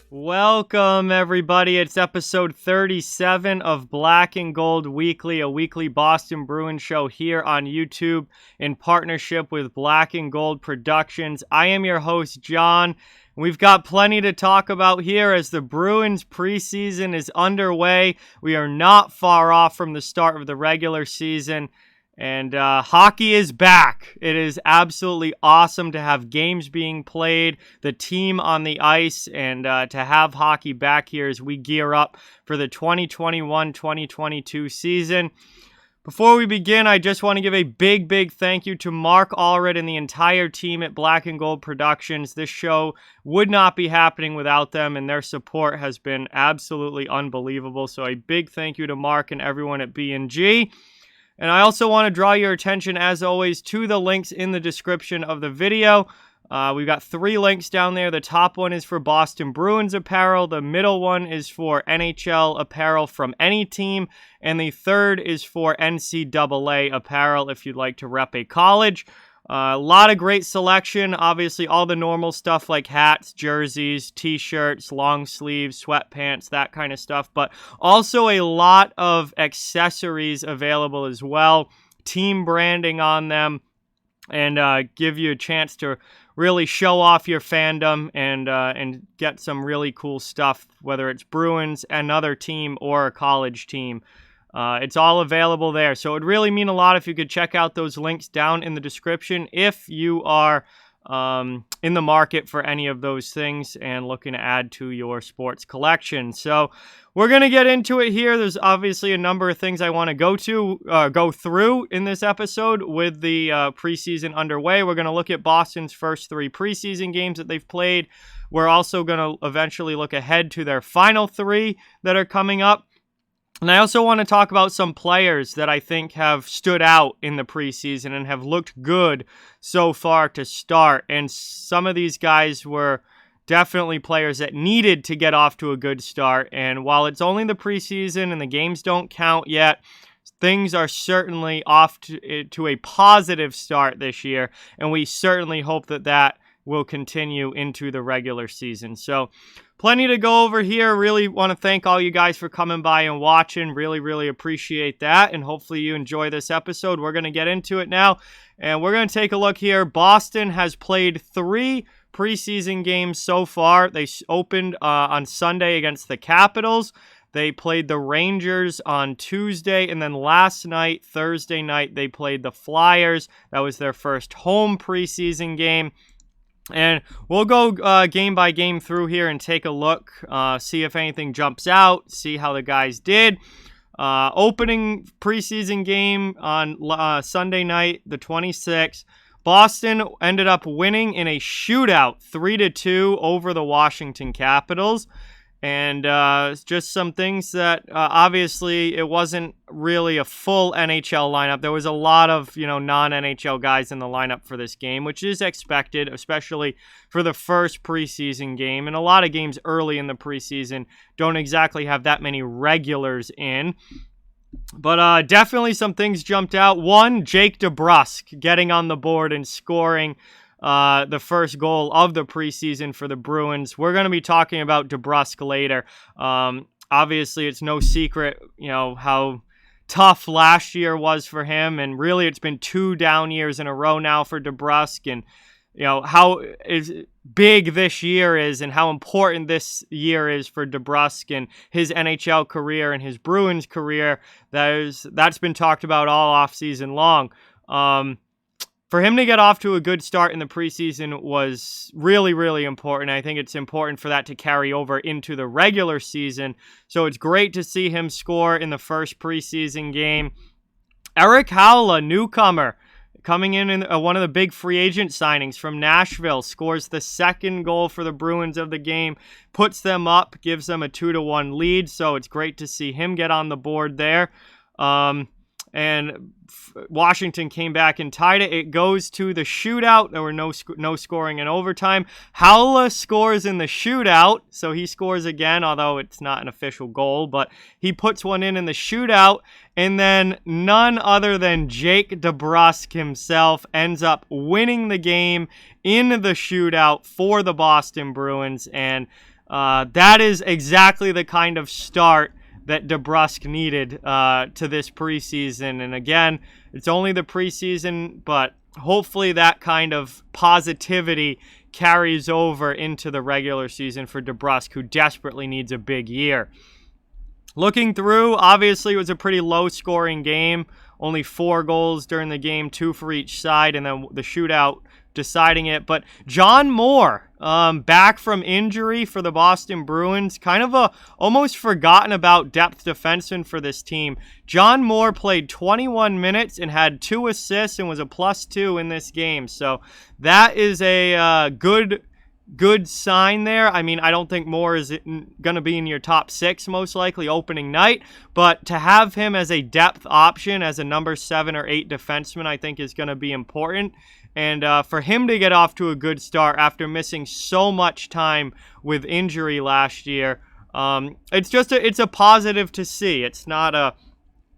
Welcome, everybody. It's episode 37 of Black and Gold Weekly, a weekly Boston Bruins show here on YouTube in partnership with Black and Gold Productions. I am your host, John. We've got plenty to talk about here as the Bruins preseason is underway. We are not far off from the start of the regular season. And hockey is back. It is absolutely awesome to have games being played, the team on the ice, and to have hockey back here as we gear up for the 2021-2022 season. Before we begin, I just want to give a big thank you to Mark Allred and the entire team at Black and Gold Productions. This show would not be happening without them, and their support has been absolutely unbelievable. So a big thank you to Mark and everyone at B&G. And I also want to draw your attention, as always, to the links in the description of the video. We've got 3 links down there. The top one is for Boston Bruins apparel. The middle one is for NHL apparel from any team. And the third is for NCAA apparel if you'd like to rep a college. A lot of great selection. Obviously, all the normal stuff like hats, jerseys, t-shirts, long sleeves, sweatpants, that kind of stuff. But also a lot of accessories available as well. Team branding on them. And give you a chance to really show off your fandom and get some really cool stuff, whether it's Bruins, another team, or a college team. It's all available there. So it would really mean a lot if you could check out those links down in the description if you are in the market for any of those things and looking to add to your sports collection. So we're going to get into it here. There's obviously a number of things I want to go through in this episode with the preseason underway. We're going to look at Boston's first 3 preseason games that they've played. We're also going to eventually look ahead to their final 3 that are coming up. And I also want to talk about some players that I think have stood out in the preseason and have looked good so far to start. And some of these guys were definitely players that needed to get off to a good start. And while it's only the preseason and the games don't count yet, things are certainly off to a positive start this year. And we certainly hope that that will continue into the regular season. So plenty to go over here. Really want to thank all you guys for coming by and watching. Really appreciate that. And hopefully you enjoy this episode. We're going to get into it now. And we're going to take a look here. Boston has played 3 preseason games so far. They opened on Sunday against the Capitals. They played the Rangers on Tuesday. And then last night, Thursday night, they played the Flyers. That was their first home preseason game. And we'll go game by game through here and take a look, see if anything jumps out, see how the guys did. Opening preseason game on Sunday night, the 26th. Boston ended up winning in a shootout, 3-2 over the Washington Capitals. And just some things that obviously it wasn't really a full NHL lineup. There was a lot of non-NHL guys in the lineup for this game, which is expected, especially for the first preseason game. And a lot of games early in the preseason don't exactly have that many regulars in. But definitely some things jumped out. One, Jake DeBrusk getting on the board and scoring the first goal of the preseason for the Bruins. We're going to be talking about DeBrusk later. Obviously, it's no secret, how tough last year was for him, and really it's been 2 down years in a row now for DeBrusk, and how big this year is and how important this year is for DeBrusk and his NHL career and his Bruins career. That's been talked about all offseason long. For him to get off to a good start in the preseason was really important. I think it's important for that to carry over into the regular season. So it's great to see him score in the first preseason game. Eric Howla, newcomer, coming in one of the big free agent signings from Nashville, scores the second goal for the Bruins of the game, puts them up, gives them a 2-1 lead. So it's great to see him get on the board there. and Washington came back and tied it. It goes to the shootout. There were no scoring in overtime. Haula scores in the shootout, so he scores again, although it's not an official goal, but he puts one in the shootout, and then none other than Jake DeBrusk himself ends up winning the game in the shootout for the Boston Bruins, and that is exactly the kind of start that DeBrusk needed to this preseason. And again, it's only the preseason, but hopefully that kind of positivity carries over into the regular season for DeBrusk, who desperately needs a big year. Looking through, obviously it was a pretty low-scoring game. Only 4 goals during the game, 2 for each side, and then the shootout deciding it. But John Moore, back from injury for the Boston Bruins, kind of a almost forgotten about depth defenseman for this team. John Moore played 21 minutes and had 2 assists and was a +2 in this game. So that is a good sign there. I mean, I don't think Moore is going to be in your top 6 most likely opening night, but to have him as a depth option, as a number 7 or 8 defenseman, I think is going to be important. And for him to get off to a good start after missing so much time with injury last year, it's a positive to see. It's not a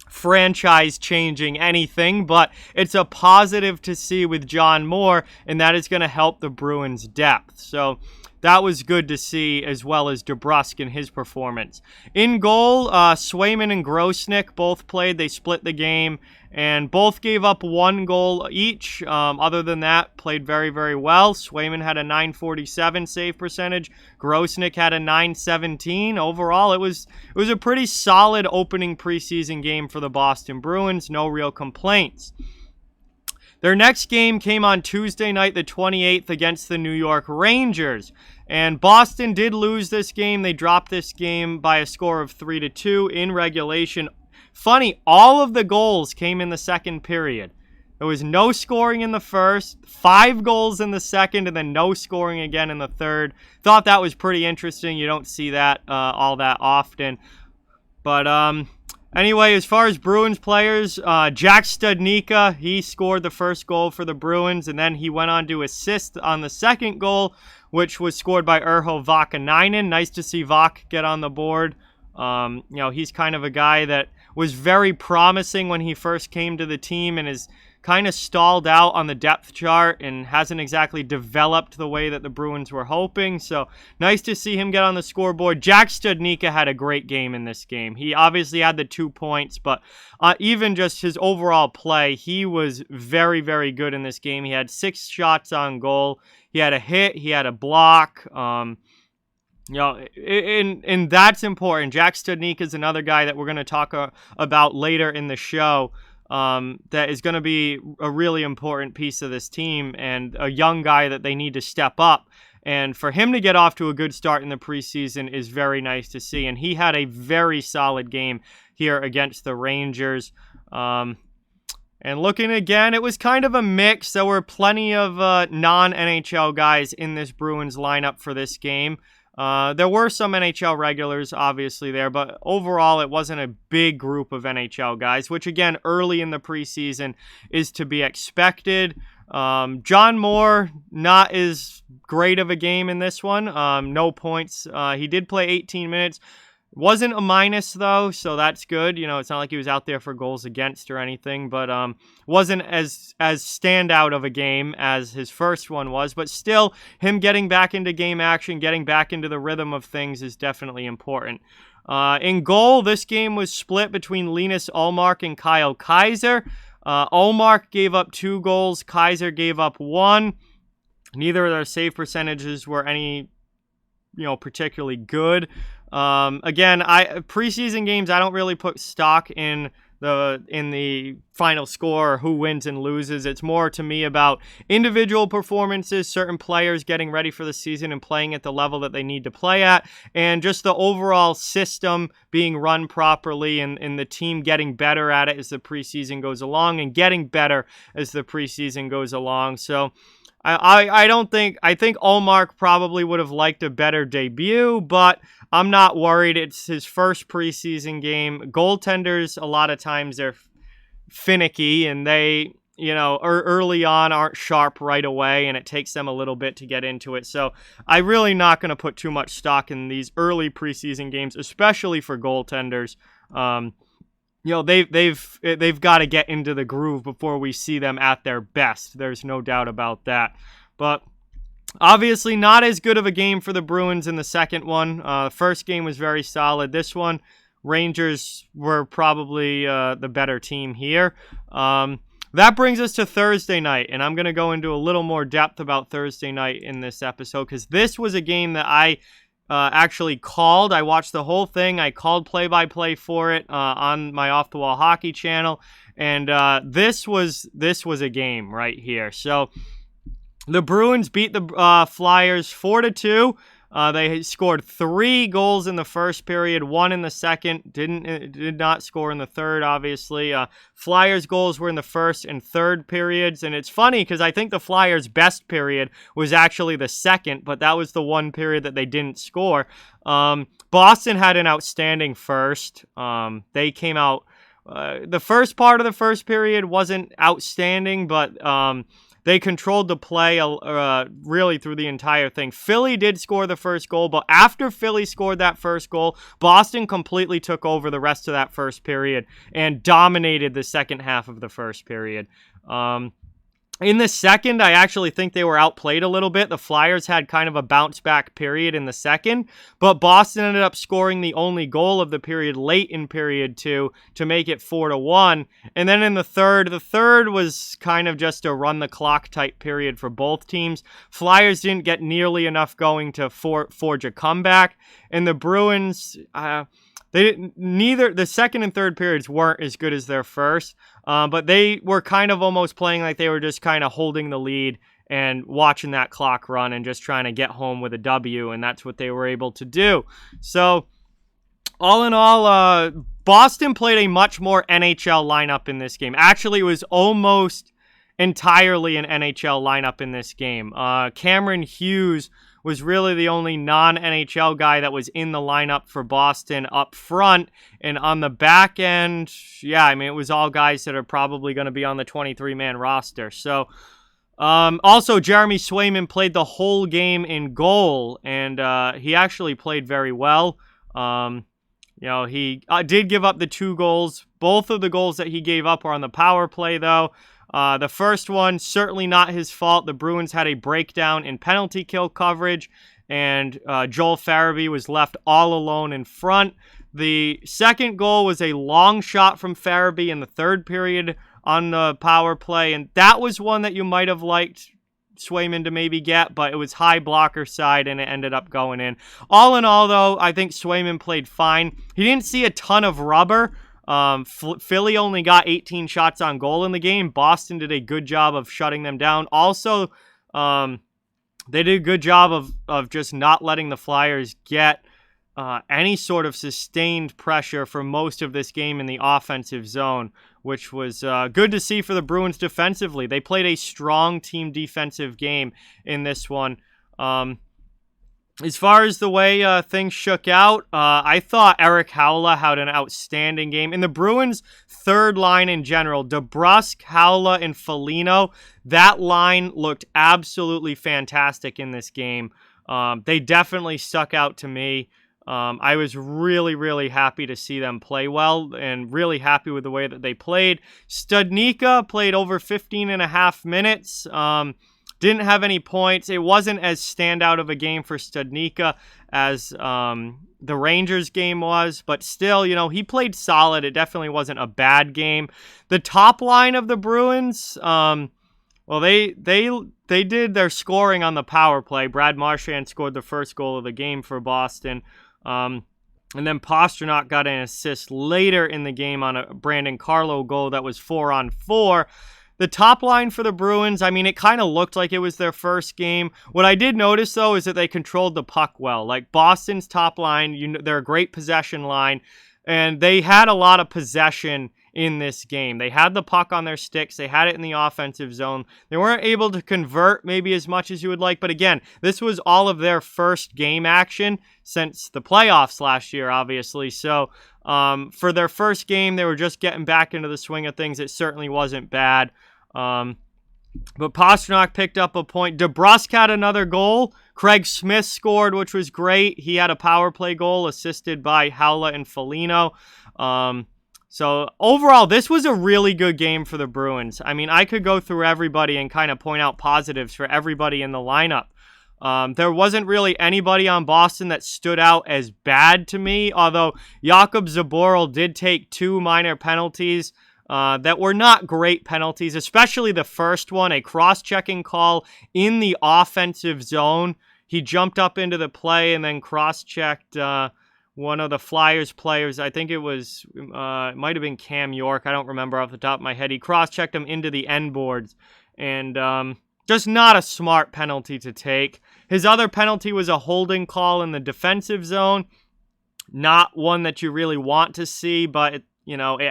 franchise-changing anything, but it's a positive to see with John Moore, and that is going to help the Bruins' depth. So that was good to see, as well as DeBrusk in his performance. In goal, Swayman and Grosnick both played. They split the game, and both gave up 1 goal each. Other than that, played very, very well. Swayman had a .947 save percentage. Grosnick had a .917. Overall, it was a pretty solid opening preseason game for the Boston Bruins. No real complaints. Their next game came on Tuesday night, the 28th, against the New York Rangers. And Boston did lose this game. They dropped this game by a score of 3-2 in regulation. Funny, all of the goals came in the second period. There was no scoring in the first, 5 goals in the second, and then no scoring again in the third. Thought that was pretty interesting. You don't see that all that often. But anyway, as far as Bruins players, Jack Studnicka, he scored the first goal for the Bruins, and then he went on to assist on the second goal, which was scored by Urho Vakanainen. Nice to see Vak get on the board. He's kind of a guy that was very promising when he first came to the team and is kind of stalled out on the depth chart and hasn't exactly developed the way that the Bruins were hoping. So nice to see him get on the scoreboard. Jack Studnicka had a great game in this game. He obviously had the 2 points, but even just his overall play, he was very, very good in this game. He had 6 shots on goal. He had a hit. He had a block. And that's important. Jack Studnicka is another guy that we're going to talk about later in the show. That is going to be a really important piece of this team and a young guy that they need to step up. And for him to get off to a good start in the preseason is very nice to see. And he had a very solid game here against the Rangers. And looking again, it was kind of a mix. There were plenty of non-NHL guys in this Bruins lineup for this game. There were some NHL regulars, obviously, there, but overall it wasn't a big group of NHL guys, which, again, early in the preseason is to be expected. John Moore, not as great of a game in this one. No points. He did play 18 minutes. Wasn't a minus, though, so that's good. It's not like he was out there for goals against or anything, but wasn't as standout of a game as his first one was. But still, him getting back into game action, getting back into the rhythm of things is definitely important. In goal, this game was split between Linus Ullmark and Kyle Kaiser. Ullmark gave up 2 goals. Kaiser gave up 1. Neither of their save percentages were any, particularly good. Again, preseason games, I don't really put stock in the final score or who wins and loses. It's more to me about individual performances, certain players getting ready for the season and playing at the level that they need to play at, and just the overall system being run properly and the team getting better at it as the preseason goes along and getting better as the preseason goes along. So I think Ullmark probably would have liked a better debut, but I'm not worried. It's his first preseason game. Goaltenders, a lot of times, finicky, and they, early on aren't sharp right away, and it takes them a little bit to get into it. So I'm really not going to put too much stock in these early preseason games, especially for goaltenders. They've got to get into the groove before we see them at their best. There's no doubt about that. But obviously not as good of a game for the Bruins in the second one. The first game was very solid. This one, Rangers were probably the better team here. That brings us to Thursday night, and I'm going to go into a little more depth about Thursday night in this episode, because this was a game that I actually called. I watched the whole thing. I called play-by-play for it on my Off the Wall Hockey channel, and this was a game right here. So the Bruins beat the Flyers 4-2. They scored 3 goals in the first period, 1 in the second. Did not score in the third, obviously. Flyers goals were in the first and third periods, and it's funny because I think the Flyers' best period was actually the second, but that was the one period that they didn't score. Boston had an outstanding first. They came out. The first part of the first period wasn't outstanding, but they controlled the play really through the entire thing. Philly did score the first goal, but after Philly scored that first goal, Boston completely took over the rest of that first period and dominated the second half of the first period. In the second, I actually think they were outplayed a little bit. The Flyers had kind of a bounce-back period in the second, but Boston ended up scoring the only goal of the period late in period 2 to make it 4-1. And then in the third was kind of just a run-the-clock type period for both teams. Flyers didn't get nearly enough going to forge a comeback, and the Bruins... the second and third periods weren't as good as their first, but they were kind of almost playing like they were just kind of holding the lead and watching that clock run and just trying to get home with a W, and that's what they were able to do. So, all in all, Boston played a much more NHL lineup in this game. Actually, it was almost entirely an NHL lineup in this game. Cameron Hughes was really the only non-NHL guy that was in the lineup for Boston up front. And on the back end, it was all guys that are probably going to be on the 23-man roster. So, also, Jeremy Swayman played the whole game in goal, and he actually played very well. He did give up the 2 goals. Both of the goals that he gave up were on the power play, though. The first one, certainly not his fault. The Bruins had a breakdown in penalty kill coverage, and Joel Farabee was left all alone in front. The second goal was a long shot from Farabee in the third period on the power play, and that was one that you might have liked Swayman to maybe get, but it was high blocker side, and it ended up going in. All in all, though, I think Swayman played fine. He didn't see a ton of rubber. Philly only got 18 shots on goal in the game. Boston did a good job of shutting them down. Also, they did a good job of just not letting the Flyers get any sort of sustained pressure for most of this game in the offensive zone, which was good to see for the Bruins defensively. They played a strong team defensive game in this one. As far as the way things shook out, I thought Eric Howla had an outstanding game. In the Bruins' third line in general, DeBrusk, Howla, and Foligno, that line looked absolutely fantastic in this game. They definitely stuck out to me. I was really, really happy to see them play well and really happy with the way that they played. Studnicka played over 15 and a half minutes. Didn't have any points. It wasn't as standout of a game for Studnicka as the Rangers game was, but still, he played solid. It definitely wasn't a bad game. The top line of the Bruins, they did their scoring on the power play. Brad Marchand scored the first goal of the game for Boston. And then Pastrnak got an assist later in the game on a Brandon Carlo goal that was 4-on-4. The top line for the Bruins, it kind of looked like it was their first game. What I did notice, though, is that they controlled the puck well. Like Boston's top line, they're a great possession line, and they had a lot of possession in this game. They had the puck on their sticks. They had it in the offensive zone. They weren't able to convert maybe as much as you would like, but again, this was all of their first game action since the playoffs last year, obviously. So for their first game, they were just getting back into the swing of things. It certainly wasn't bad. But Pastrnak picked up a point. DeBrusk had another goal. Craig Smith scored, which was great. He had a power play goal assisted by Haula and Foligno. So overall, this was a really good game for the Bruins. I mean, I could go through everybody and kind of point out positives for everybody in the lineup. There wasn't really anybody on Boston that stood out as bad to me, although Jakub Zboril did take 2 minor penalties that were not great penalties, especially the first one, a cross-checking call in the offensive zone. He jumped up into the play and then cross-checked one of the Flyers players. I think it might have been Cam York. I don't remember off the top of my head. He cross-checked him into the end boards, and just not a smart penalty to take. His other penalty was a holding call in the defensive zone. Not one that you really want to see, but it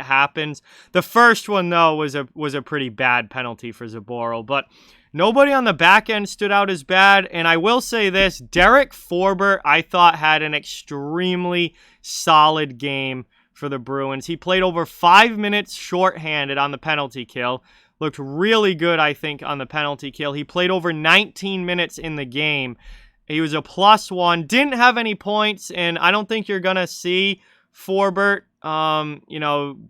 happens. The first one, though, was a pretty bad penalty for Zboril, but nobody on the back end stood out as bad. And I will say this, Derek Forbort, I thought, had an extremely solid game for the Bruins. He played over 5 minutes shorthanded on the penalty kill. Looked really good, I think, on the penalty kill. He played over 19 minutes in the game. He was a +1. Didn't have any points, and I don't think you're going to see Forbort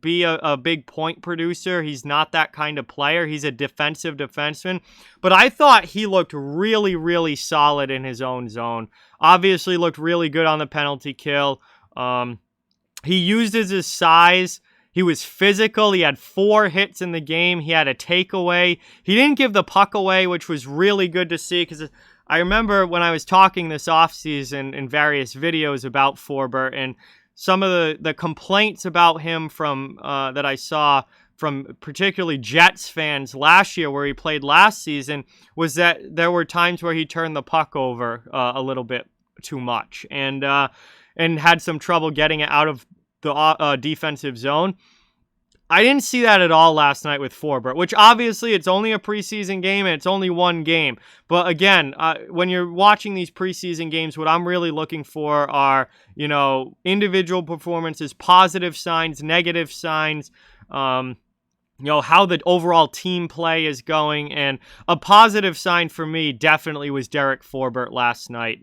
be a big point producer. He's not that kind of player. He's a defensive defenseman. But I thought he looked really, really solid in his own zone. Obviously looked really good on the penalty kill. He used his size. He was physical. He had 4 hits in the game. He had a takeaway. He didn't give the puck away, which was really good to see, because I remember when I was talking this offseason in various videos about Forbort, and some of the complaints about him from that I saw from particularly Jets fans last year, where he played last season, was that there were times where he turned the puck over a little bit too much and had some trouble getting it out of the defensive zone. I didn't see that at all last night with Forbort, which obviously it's only a preseason game and it's only one game. But again, when you're watching these preseason games, what I'm really looking for are, individual performances, positive signs, negative signs, how the overall team play is going. And a positive sign for me definitely was Derek Forbort last night.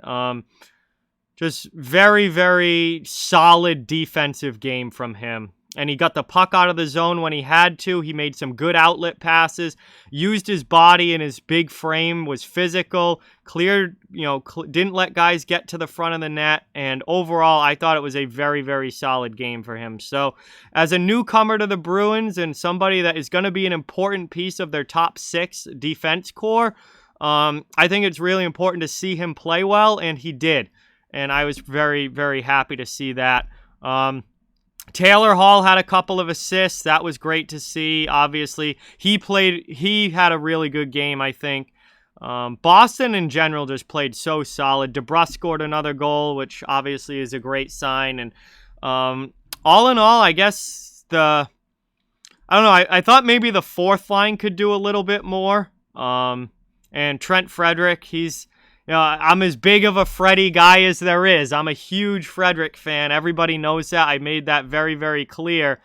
Just very, very solid defensive game from him. And he got the puck out of the zone when he had to. He made some good outlet passes, used his body and his big frame, was physical, cleared, didn't let guys get to the front of the net. And overall, I thought it was a very, very solid game for him. So as a newcomer to the Bruins and somebody that is going to be an important piece of their top 6 defense core, I think it's really important to see him play well, and he did. And I was very, very happy to see that. Taylor Hall had a couple of assists. That was great to see. Obviously, he had a really good game, I think. Boston in general just played so solid. DeBrusk scored another goal, which obviously is a great sign. And all in all, I guess I don't know, I thought maybe the fourth line could do a little bit more. And Trent Frederick, I'm as big of a Freddie guy as there is. I'm a huge Frederick fan. Everybody knows that. I made that very, very clear.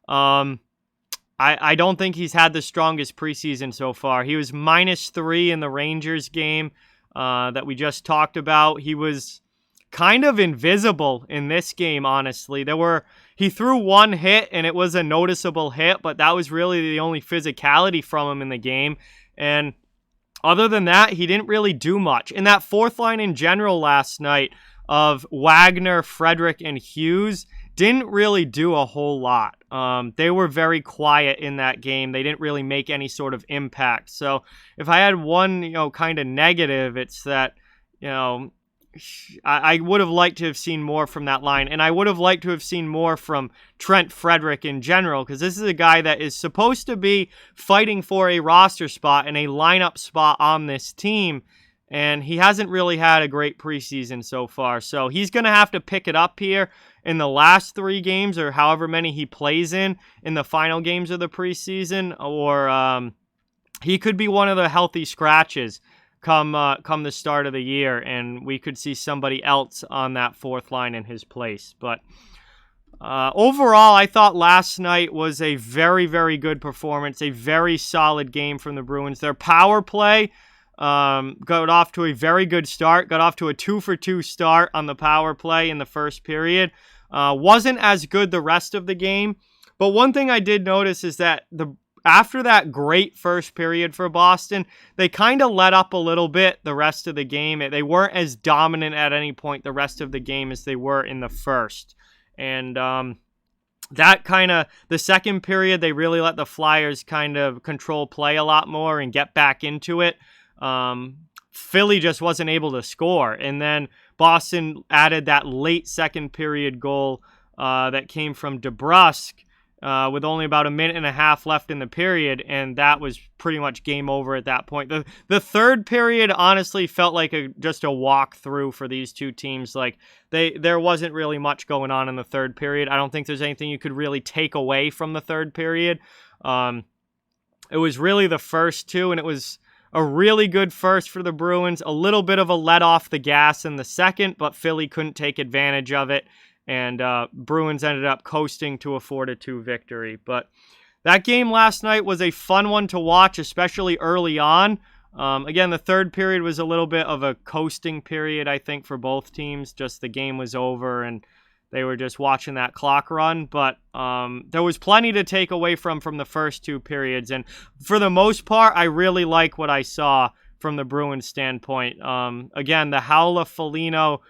I don't think he's had the strongest preseason so far. He was -3 in the Rangers game that we just talked about. He was kind of invisible in this game, honestly. He threw one hit, and it was a noticeable hit, but that was really the only physicality from him in the game. And other than that, he didn't really do much. And that fourth line in general last night of Wagner, Frederick, and Hughes didn't really do a whole lot. They were very quiet in that game. They didn't really make any sort of impact. So if I had one, kind of negative, it's that, I would have liked to have seen more from that line, and I would have liked to have seen more from Trent Frederick in general, because this is a guy that is supposed to be fighting for a roster spot and a lineup spot on this team, and he hasn't really had a great preseason so far. So he's going to have to pick it up here, in the last 3 games or however many he plays in the final games of the preseason, or he could be one of the healthy scratches come the start of the year, and we could see somebody else on that fourth line in his place. But overall, I thought last night was a very, very good performance, a very solid game from the Bruins. Their power play got off to a very good start, got off to a 2-for-2 start on the power play in the first period. Wasn't as good the rest of the game, but one thing I did notice is that after that great first period for Boston, they kind of let up a little bit the rest of the game. They weren't as dominant at any point the rest of the game as they were in the first. And that kind of, the second period, they really let the Flyers kind of control play a lot more and get back into it. Philly just wasn't able to score. And then Boston added that late second period goal that came from DeBrusk with only about a minute and a half left in the period, and that was pretty much game over at that point. The third period honestly felt like just a walkthrough for these two teams. Like there wasn't really much going on in the third period. I don't think there's anything you could really take away from the third period. It was really the first two, and it was a really good first for the Bruins. A little bit of a let off the gas in the second, but Philly couldn't take advantage of it. And Bruins ended up coasting to a 4-2 victory. But that game last night was a fun one to watch, especially early on. Again, the third period was a little bit of a coasting period, I think, for both teams. Just the game was over and they were just watching that clock run. But there was plenty to take away from the first two periods. And for the most part, I really like what I saw from the Bruins standpoint. Again, the Howla-Foligno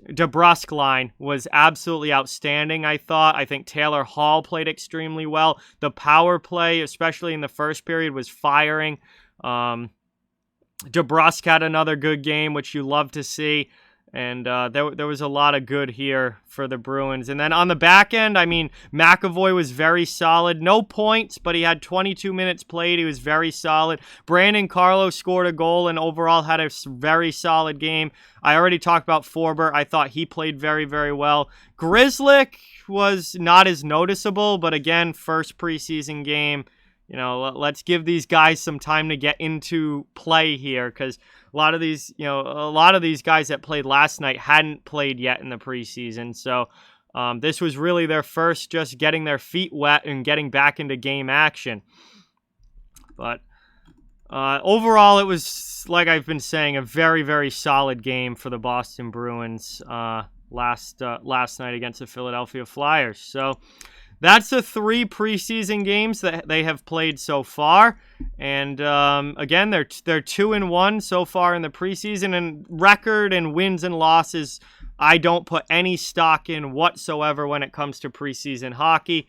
DeBrusk line was absolutely outstanding, I thought. I think Taylor Hall played extremely well. The power play, especially in the first period, was firing. DeBrusk had another good game, which you love to see. And there was a lot of good here for the Bruins. And then on the back end, I mean, McAvoy was very solid. No points, but he had 22 minutes played. He was very solid. Brandon Carlos scored a goal and overall had a very solid game. I already talked about Forbert. I thought he played very, very well. Grzelcyk was not as noticeable, but again, first preseason game. You know, let's give these guys some time to get into play here, because a lot of these guys that played last night hadn't played yet in the preseason. So this was really their first just getting their feet wet and getting back into game action. But overall, it was, like I've been saying, a very, very solid game for the Boston Bruins last night against the Philadelphia Flyers. So that's the 3 preseason games that they have played so far. And again, they're 2-1 so far in the preseason. And record and wins and losses, I don't put any stock in whatsoever when it comes to preseason hockey.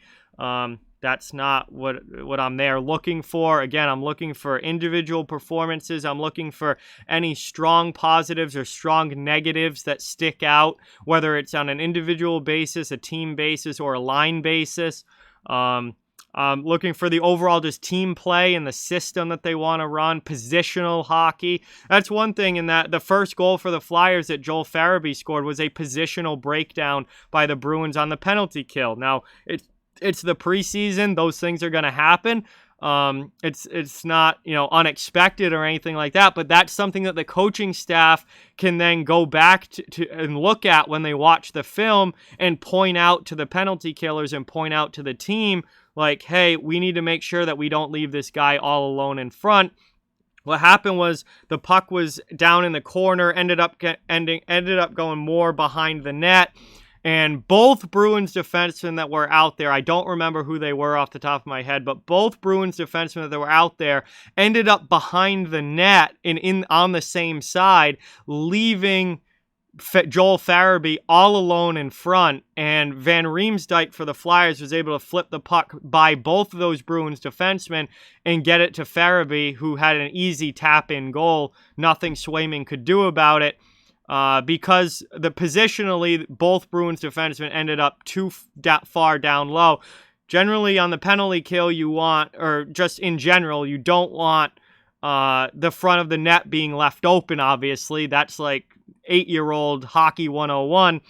That's not what I'm there looking for. Again, I'm looking for individual performances. I'm looking for any strong positives or strong negatives that stick out, whether it's on an individual basis, a team basis, or a line basis. I'm looking for the overall just team play and the system that they want to run, positional hockey. That's one thing in that the first goal for the Flyers that Joel Farabee scored was a positional breakdown by the Bruins on the penalty kill. Now, it's the preseason. Those things are going to happen. It's not, unexpected or anything like that, but that's something that the coaching staff can then go back to and look at when they watch the film and point out to the penalty killers and point out to the team, like, hey, we need to make sure that we don't leave this guy all alone in front. What happened was the puck was down in the corner, ended up going more behind the net. And both Bruins defensemen that were out there, I don't remember who they were off the top of my head, but both Bruins defensemen that were out there ended up behind the net and on the same side, leaving Joel Farabee all alone in front. And Van Riemsdyk for the Flyers was able to flip the puck by both of those Bruins defensemen and get it to Farabee, who had an easy tap-in goal. Nothing Swayman could do about it. Because positionally, both Bruins defensemen ended up too far down low. Generally, on the penalty kill, you want, or just in general, you don't want the front of the net being left open, obviously. That's like 8-year-old hockey 101.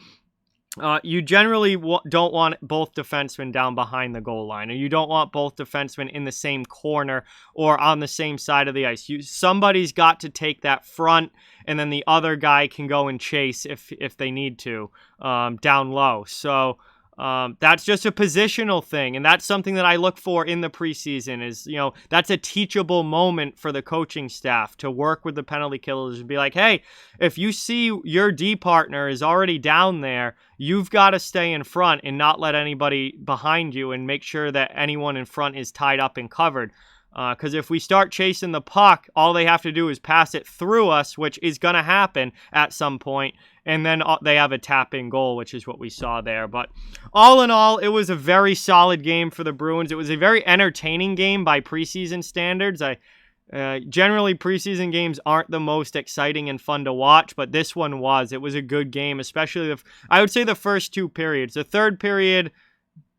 You generally don't want both defensemen down behind the goal line, or you don't want both defensemen in the same corner or on the same side of the ice. Somebody's got to take that front, and then the other guy can go and chase if they need to down low. So that's just a positional thing, and that's something that I look for in the preseason is, that's a teachable moment for the coaching staff to work with the penalty killers and be like, hey, if you see your D partner is already down there, you've got to stay in front and not let anybody behind you and make sure that anyone in front is tied up and covered. Because if we start chasing the puck, all they have to do is pass it through us, which is going to happen at some point, and then they have a tap-in goal, which is what we saw there. But all in all, it was a very solid game for the Bruins. It was a very entertaining game by preseason standards. Generally, preseason games aren't the most exciting and fun to watch, but this one was. It was a good game, especially I would say the first two periods. The third period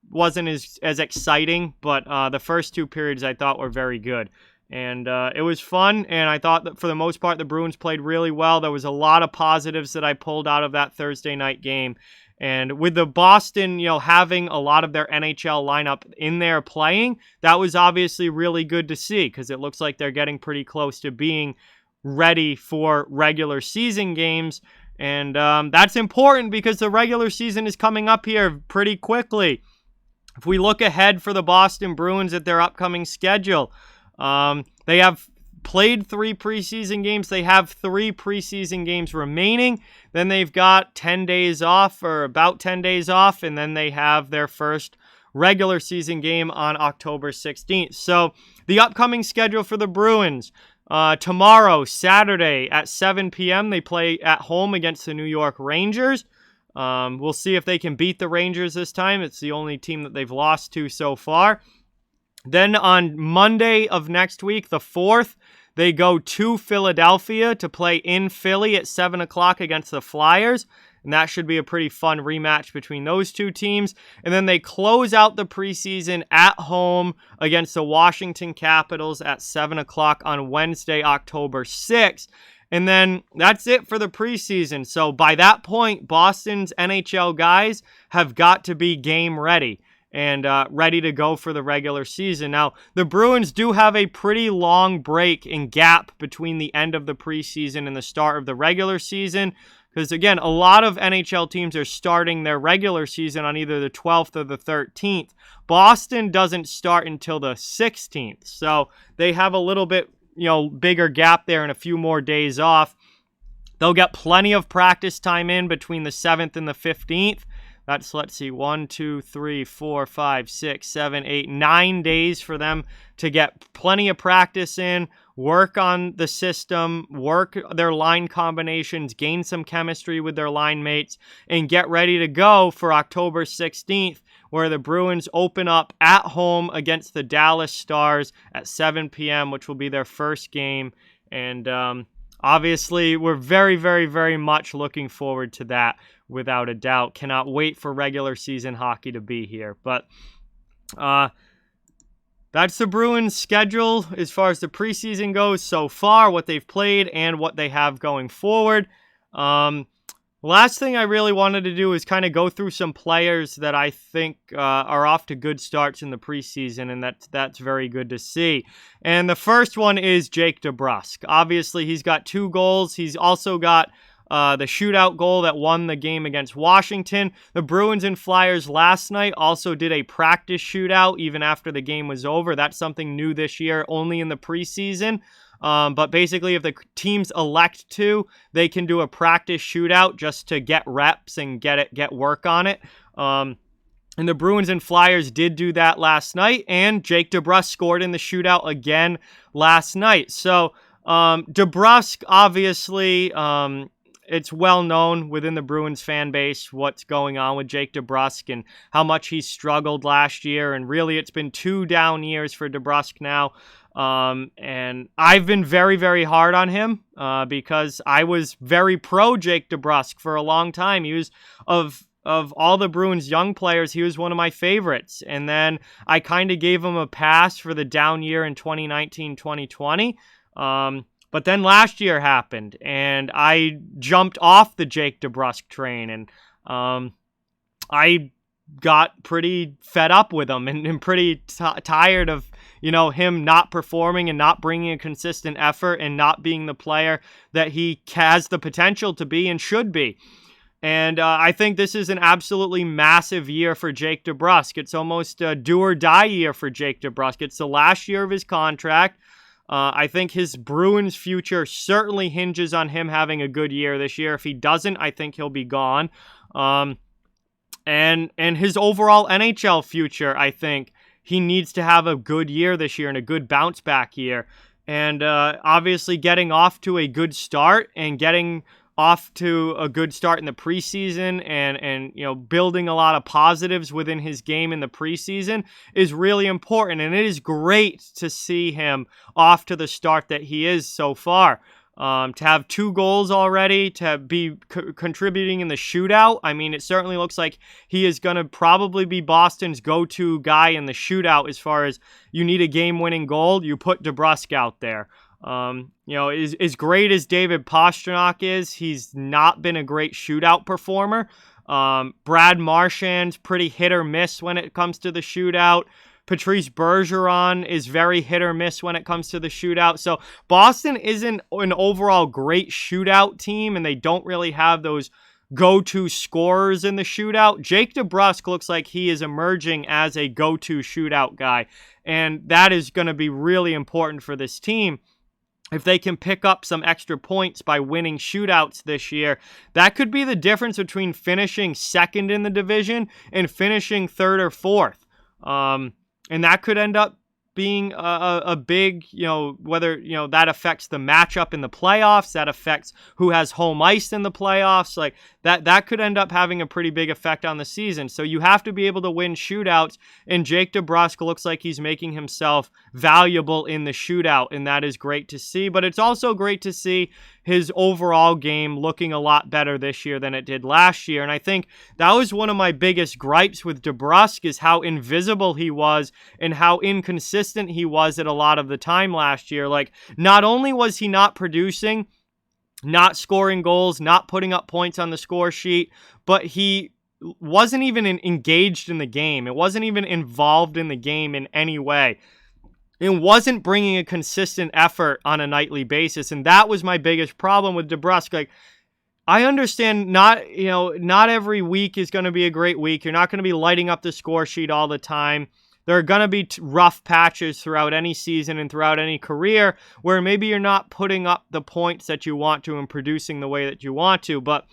wasn't as exciting, but the first two periods I thought were very good. And it was fun, and I thought that for the most part the Bruins played really well. There was a lot of positives that I pulled out of that Thursday night game. And with the Boston, having a lot of their NHL lineup in there playing, that was obviously really good to see because it looks like they're getting pretty close to being ready for regular season games. And that's important because the regular season is coming up here pretty quickly. If we look ahead for the Boston Bruins at their upcoming schedule, they have played 3 preseason games. They have 3 preseason games remaining. Then they've got 10 days off, or about 10 days off, and then they have their first regular season game on October 16th. So the upcoming schedule for the Bruins, tomorrow, Saturday at 7 p.m., they play at home against the New York Rangers. We'll see if they can beat the Rangers this time. It's the only team that they've lost to so far. Then on Monday of next week, the 4th, they go to Philadelphia to play in Philly at 7 o'clock against the Flyers. And that should be a pretty fun rematch between those two teams. And then they close out the preseason at home against the Washington Capitals at 7 o'clock on Wednesday, October 6th. And then that's it for the preseason. So by that point, Boston's NHL guys have got to be game ready and ready to go for the regular season. Now, the Bruins do have a pretty long break and gap between the end of the preseason and the start of the regular season. Because, again, a lot of NHL teams are starting their regular season on either the 12th or the 13th. Boston doesn't start until the 16th. So they have a little bit bigger gap there and a few more days off. They'll get plenty of practice time in between the 7th and the 15th. That's, let's see, 1, 2, 3, 4, 5, 6, 7, 8, 9 days for them to get plenty of practice in, work on the system, work their line combinations, gain some chemistry with their line mates, and get ready to go for October 16th, where the Bruins open up at home against the Dallas Stars at 7 p.m., which will be their first game. And obviously, we're very, very, very much looking forward to that, without a doubt. Cannot wait for regular season hockey to be here. But that's the Bruins' schedule as far as the preseason goes so far, what they've played and what they have going forward. Last thing I really wanted to do is kind of go through some players that I think are off to good starts in the preseason, and that's very good to see. And the first one is Jake DeBrusk. Obviously, he's got 2 goals. He's also got the shootout goal that won the game against Washington. The Bruins and Flyers last night also did a practice shootout even after the game was over. That's something new this year, only in the preseason. But basically, if the teams elect to, they can do a practice shootout just to get reps and get work on it. And the Bruins and Flyers did do that last night, and Jake DeBrusk scored in the shootout again last night. So DeBrusk, obviously, it's well known within the Bruins fan base what's going on with Jake DeBrusk and how much he struggled last year. And really, it's been 2 down years for DeBrusk now. And I've been very, very hard on him because I was very pro Jake DeBrusk for a long time. He was, of all the Bruins young players, he was one of my favorites. And then I kind of gave him a pass for the down year in 2019-2020. But then last year happened, and I jumped off the Jake DeBrusk train, and I got pretty fed up with him and pretty tired of, him not performing and not bringing a consistent effort and not being the player that he has the potential to be and should be. And I think this is an absolutely massive year for Jake DeBrusk. It's almost a do-or-die year for Jake DeBrusk. It's the last year of his contract. I think his Bruins future certainly hinges on him having a good year this year. If he doesn't, I think he'll be gone. And his overall NHL future, I think he needs to have a good year this year and a good bounce back year. And obviously getting off to a good start and getting off to a good start in the preseason and building a lot of positives within his game in the preseason is really important. And it is great to see him off to the start that he is so far. To have 2 goals already, to be contributing in the shootout. I mean, it certainly looks like he is going to probably be Boston's go-to guy in the shootout as far as you need a game-winning goal, you put DeBrusk out there. As great as David Pastrnak is, he's not been a great shootout performer. Brad Marchand's pretty hit or miss when it comes to the shootout. Patrice Bergeron is very hit or miss when it comes to the shootout. So Boston isn't an overall great shootout team, and they don't really have those go-to scorers in the shootout. Jake DeBrusk looks like he is emerging as a go-to shootout guy, and that is going to be really important for this team. If they can pick up some extra points by winning shootouts this year, that could be the difference between finishing second in the division and finishing third or fourth. And that could end up being a big, whether, that affects the matchup in the playoffs, that affects who has home ice in the playoffs, like that could end up having a pretty big effect on the season. So you have to be able to win shootouts, and Jake DeBrusk looks like he's making himself valuable in the shootout, and that is great to see. But it's also great to see his overall game looking a lot better this year than it did last year. And I think that was one of my biggest gripes with DeBrusk, is how invisible he was and how inconsistent he was at a lot of the time last year. Like, not only was he not producing, not scoring goals, not putting up points on the score sheet, but he wasn't even engaged in the game. It wasn't even involved in the game in any way. It wasn't bringing a consistent effort on a nightly basis, and that was my biggest problem with DeBrusk. Like, I understand not every week is going to be a great week. You're not going to be lighting up the score sheet all the time. There are going to be rough patches throughout any season and throughout any career where maybe you're not putting up the points that you want to and producing the way that you want to. But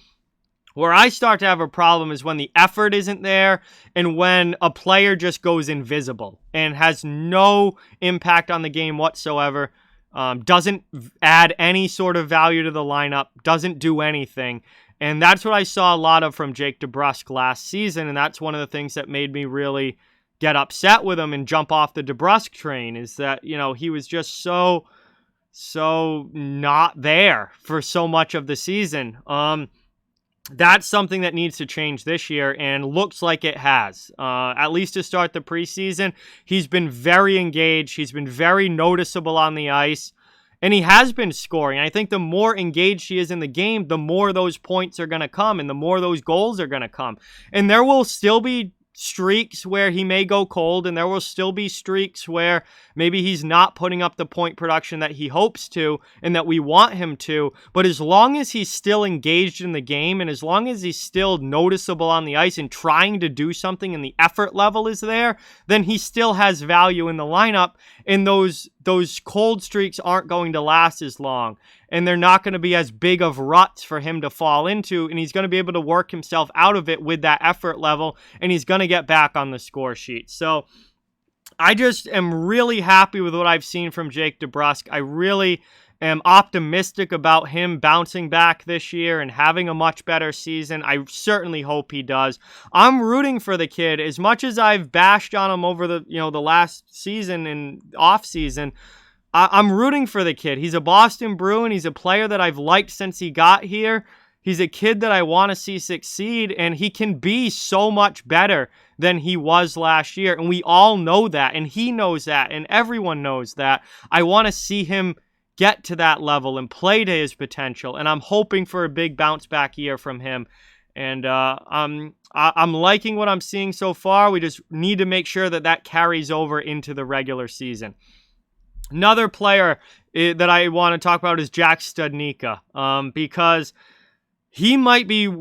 where I start to have a problem is when the effort isn't there and when a player just goes invisible and has no impact on the game whatsoever, doesn't add any sort of value to the lineup, doesn't do anything. And that's what I saw a lot of from Jake DeBrusk last season, and that's one of the things that made me really get upset with him and jump off the DeBrusk train, is that, he was just so not there for so much of the season. That's something that needs to change this year, and looks like it has. At least to start the preseason, he's been very engaged. He's been very noticeable on the ice, and he has been scoring. I think the more engaged he is in the game, the more those points are going to come, and the more those goals are going to come. And there will still be streaks where he may go cold, and there will still be streaks where maybe he's not putting up the point production that he hopes to and that we want him to. But as long as he's still engaged in the game, and as long as he's still noticeable on the ice and trying to do something and the effort level is there, then he still has value in the lineup, and those cold streaks aren't going to last as long, and they're not going to be as big of ruts for him to fall into, and he's going to be able to work himself out of it with that effort level, and he's going to get back on the score sheet. So I just am really happy with what I've seen from Jake DeBrusk. I really am optimistic about him bouncing back this year and having a much better season. I certainly hope he does. I'm rooting for the kid. As much as I've bashed on him over the last season and off season, I'm rooting for the kid. He's a Boston Bruin. He's a player that I've liked since he got here. He's a kid that I want to see succeed, and he can be so much better than he was last year. And we all know that, and he knows that, and everyone knows that. I want to see him get to that level and play to his potential. And I'm hoping for a big bounce back year from him. And I'm liking what I'm seeing so far. We just need to make sure that that carries over into the regular season. Another player that I want to talk about is Jack Studnicka, because he might be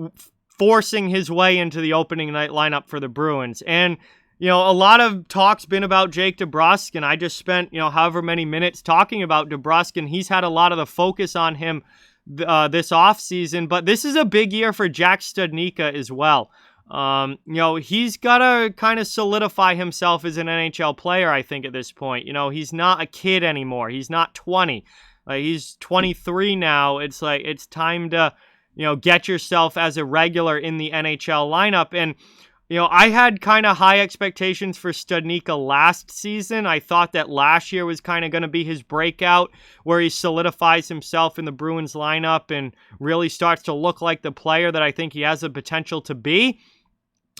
forcing his way into the opening night lineup for the Bruins. And, you know, a lot of talk's been about Jake DeBrusk, and I just spent, you know, however many minutes talking about DeBrusk, and he's had a lot of the focus on him this offseason. But this is a big year for Jack Studnicka as well. You know, he's got to kind of solidify himself as an NHL player, I think, at this point. You know, he's not a kid anymore. He's not 20. He's 23 now. It's like, it's time to, you know, get yourself as a regular in the NHL lineup. And, you know, I had kind of high expectations for Studnicka last season. I thought that last year was kind of going to be his breakout, where he solidifies himself in the Bruins lineup and really starts to look like the player that I think he has the potential to be.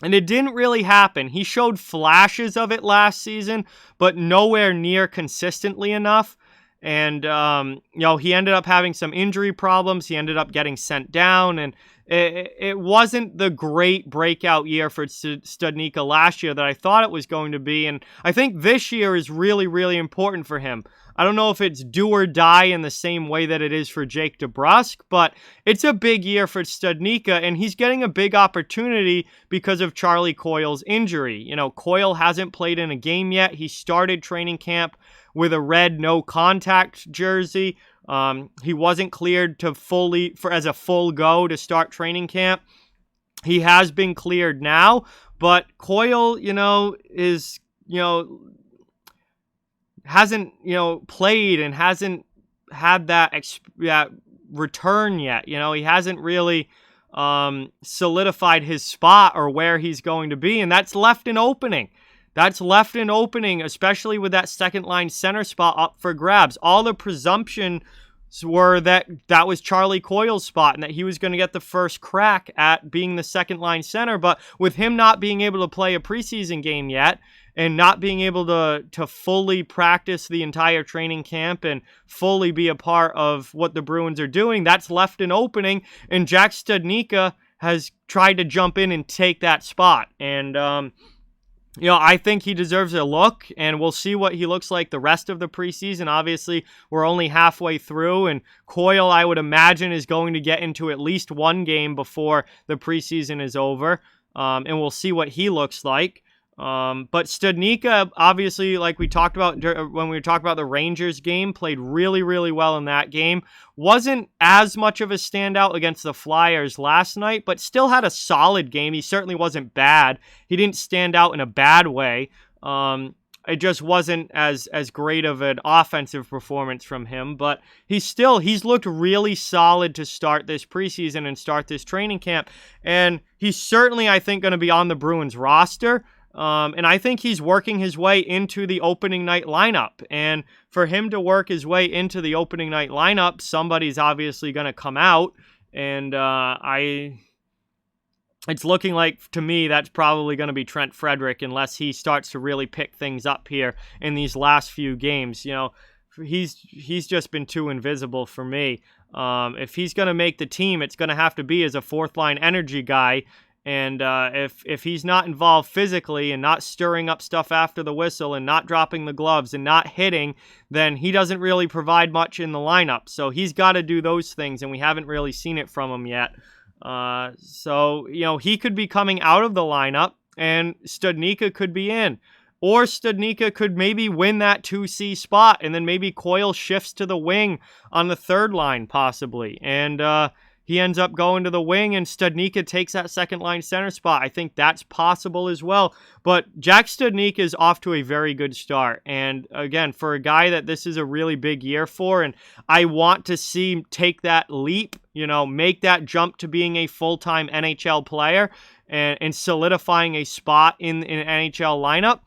And it didn't really happen. He showed flashes of it last season, but nowhere near consistently enough. And, you know, he ended up having some injury problems. He ended up getting sent down, and it wasn't the great breakout year for Studnicka last year that I thought it was going to be. And I think this year is really, really important for him. I don't know if it's do or die in the same way that it is for Jake DeBrusk, but it's a big year for Studnicka, and he's getting a big opportunity because of Charlie Coyle's injury. You know, Coyle hasn't played in a game yet. He started training camp with a red no contact jersey. He wasn't cleared to as a full go to start training camp. He has been cleared now, but Coyle, you know, is, you know, hasn't, you know, played and hasn't had that return yet. You know, he hasn't really solidified his spot or where he's going to be, and that's left an opening. That's left an opening, especially with that second line center spot up for grabs. All the presumptions were that that was Charlie Coyle's spot and that he was going to get the first crack at being the second line center. But with him not being able to play a preseason game yet and not being able to fully practice the entire training camp and fully be a part of what the Bruins are doing, that's left an opening. And Jack Studnicka has tried to jump in and take that spot. And, you know, I think he deserves a look, and we'll see what he looks like the rest of the preseason. Obviously, we're only halfway through, and Coyle, I would imagine, is going to get into at least one game before the preseason is over, and we'll see what he looks like. But Studnicka, obviously, like we talked about when we were talking about the Rangers game, played really, really well in that game. Wasn't as much of a standout against the Flyers last night, but still had a solid game. He certainly wasn't bad. He didn't stand out in a bad way. It just wasn't as great of an offensive performance from him, but he's looked really solid to start this preseason and start this training camp. And he's certainly, I think, going to be on the Bruins roster. And I think he's working his way into the opening night lineup. And for him to work his way into the opening night lineup, somebody's obviously going to come out. And it's looking like, to me, that's probably going to be Trent Frederic unless he starts to really pick things up here in these last few games. You know, he's just been too invisible for me. If he's going to make the team, it's going to have to be as a fourth-line energy guy. And if he's not involved physically and not stirring up stuff after the whistle and not dropping the gloves and not hitting, then he doesn't really provide much in the lineup. So he's got to do those things, and we haven't really seen it from him yet. So, you know, he could be coming out of the lineup, and Studnicka could be in. Or Studnicka could maybe win that 2C spot, and then maybe Coyle shifts to the wing on the third line, possibly. And he ends up going to the wing, and Studnicka takes that second-line center spot. I think that's possible as well. But Jack Studnicka is off to a very good start. And, again, for a guy that this is a really big year for, and I want to see him take that leap, you know, make that jump to being a full-time NHL player and solidifying a spot in an NHL lineup.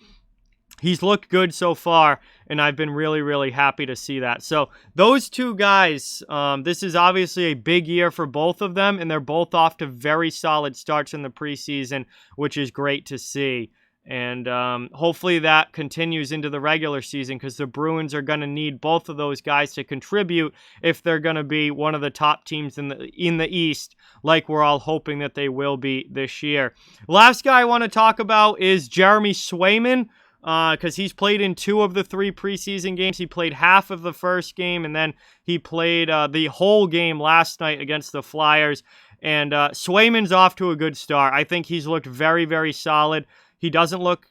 He's looked good so far, and I've been really, really happy to see that. So those two guys, this is obviously a big year for both of them, and they're both off to very solid starts in the preseason, which is great to see. And hopefully that continues into the regular season, because the Bruins are going to need both of those guys to contribute if they're going to be one of the top teams in the East, like we're all hoping that they will be this year. Last guy I want to talk about is Jeremy Swayman, because he's played in 2 of the 3 preseason games. He played half of the first game, and then he played the whole game last night against the Flyers. And Swayman's off to a good start. I think he's looked very, very solid. He doesn't look,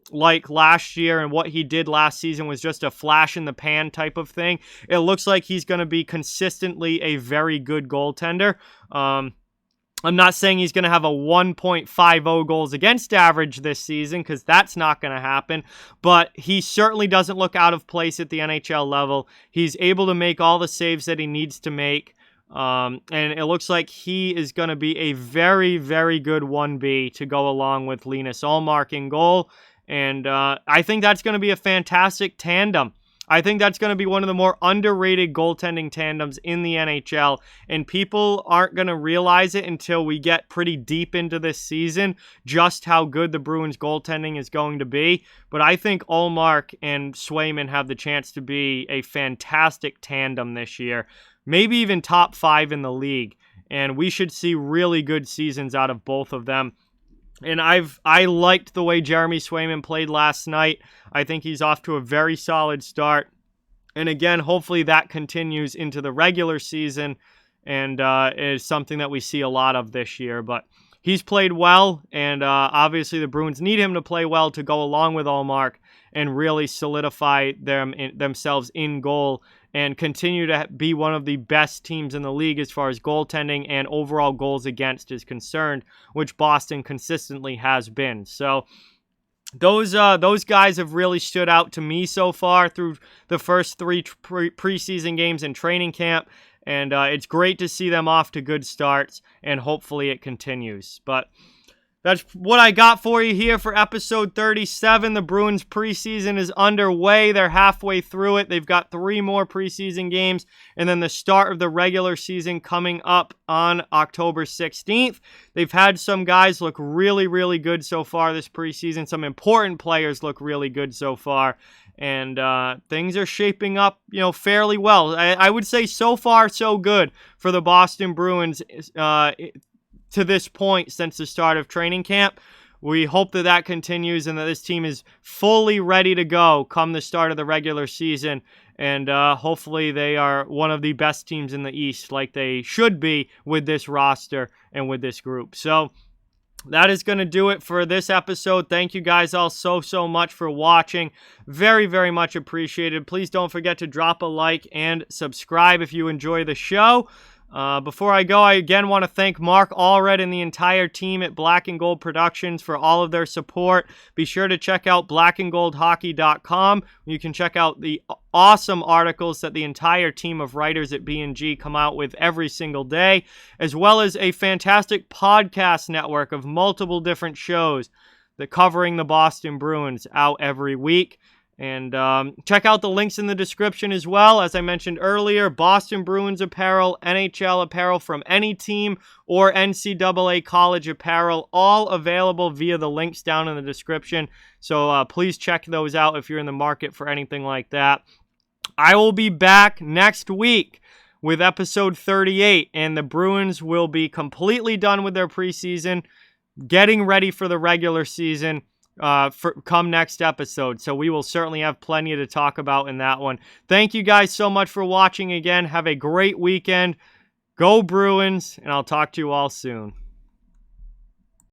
like last year, and what he did last season was just a flash in the pan type of thing. It looks like he's going to be consistently a very good goaltender. I'm not saying he's going to have a 1.50 goals against average this season, because that's not going to happen, but he certainly doesn't look out of place at the NHL level. He's able to make all the saves that he needs to make. And it looks like he is going to be a very, very good 1B to go along with Linus Ullmark in goal. And I think that's going to be a fantastic tandem. I think that's going to be one of the more underrated goaltending tandems in the NHL, and people aren't going to realize it until we get pretty deep into this season, just how good the Bruins goaltending is going to be. But I think Ullmark and Swayman have the chance to be a fantastic tandem this year, maybe even top 5 in the league, and we should see really good seasons out of both of them. And I liked the way Jeremy Swayman played last night. I think he's off to a very solid start. And again, hopefully that continues into the regular season, and is something that we see a lot of this year. But he's played well, and obviously the Bruins need him to play well to go along with Ullmark and really solidify themselves in goal and continue to be one of the best teams in the league as far as goaltending and overall goals against is concerned, which Boston consistently has been. So those guys have really stood out to me so far through the first 3 preseason games in training camp, and it's great to see them off to good starts, and hopefully it continues. But that's what I got for you here for episode 37. The Bruins preseason is underway. They're halfway through it. They've got 3 more preseason games, and then the start of the regular season coming up on October 16th. They've had some guys look really, really good so far this preseason. Some important players look really good so far, and things are shaping up, fairly well. I would say so far so good for the Boston Bruins to this point since the start of training camp. We hope that continues and that this team is fully ready to go come the start of the regular season, and hopefully they are one of the best teams in the East, like they should be with this roster and with this group. So that is going to do it for this episode. Thank you guys all so much for watching. Very, very much appreciated. Please don't forget to drop a like and subscribe if you enjoy the show. Before I go, I again want to thank Mark Allred and the entire team at Black and Gold Productions for all of their support. Be sure to check out blackandgoldhockey.com. You can check out the awesome articles that the entire team of writers at B&G come out with every single day, as well as a fantastic podcast network of multiple different shows that covering the Boston Bruins out every week. And check out the links in the description as well. As I mentioned earlier, Boston Bruins apparel, NHL apparel from any team, or NCAA college apparel, all available via the links down in the description. So please check those out if you're in the market for anything like that. I will be back next week with episode 38, and the Bruins will be completely done with their preseason, getting ready for the regular season come next episode. So we will certainly have plenty to talk about in that one. Thank you guys so much for watching again. Have a great weekend. Go Bruins, and I'll talk to you all soon.